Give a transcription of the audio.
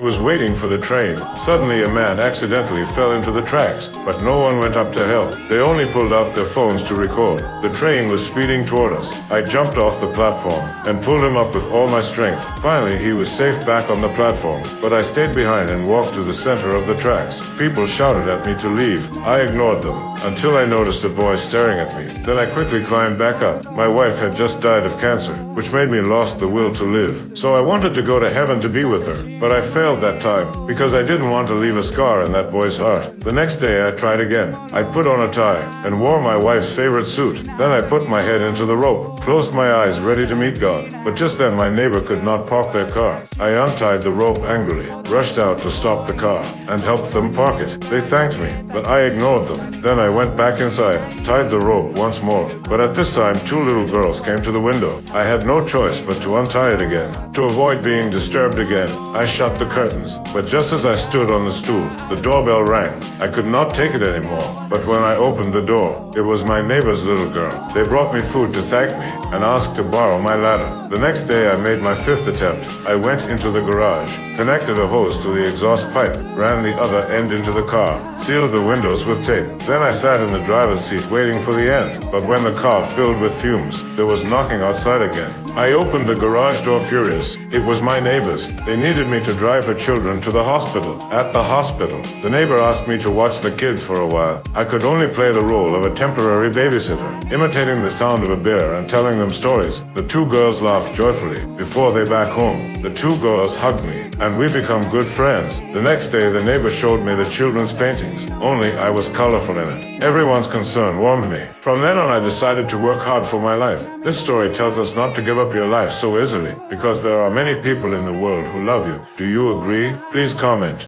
I was waiting for the train. Suddenly a man accidentally fell into the tracks, but no one went up to help. They only pulled out their phones to record. The train was speeding toward us. I jumped off the platform and pulled him up with all my strength. Finally, he was safe back on the platform, but I stayed behind and walked to the center of the tracks. People shouted at me to leave. I ignored them until I noticed a boy staring at me. Then I quickly climbed back up. My wife had just died of cancer, which made me lost the will to live. So I wanted to go to heaven to be with her, but I failed that time because I didn't want to leave a scar in that boy's heart. The next day I tried again. I put on a tie and wore my wife's favorite suit. Then I put my head into the rope, closed my eyes ready to meet God. But just then my neighbor could not park their car. I untied the rope angrily, rushed out to stop the car, and helped them park it. They thanked me, but I ignored them. Then I went back inside, tied the rope once more. But at this time 2 little girls came to the window. I had no choice but to untie it again. To avoid being disturbed again, I shut the curtains. But just as I stood on the stool, the doorbell rang. I could not take it anymore. But when I opened the door, it was my neighbor's little girl. They brought me food to thank me and asked to borrow my ladder. The next day I made my 5th attempt. I went into the garage, connected a hose to the exhaust pipe, ran the other end into the car, sealed the windows with tape. Then I sat in the driver's seat waiting for the end. But when the car filled with fumes, there was knocking outside again. I opened the garage door furious. It was my neighbors. They needed me to drive her children to the hospital. At the hospital, the neighbor asked me to watch the kids for a while. I could only play the role of a temporary babysitter, imitating the sound of a bear and telling them stories. The 2 girls laughed joyfully. Before they back home, the 2 girls hugged me, and we become good friends. The next day, the neighbor showed me the children's paintings, only I was colorful in it. Everyone's concern warmed me. From then on, I decided to work hard for my life. This story tells us not to give up your life so easily, because there are many people in the world who love you. Do you agree? Please comment.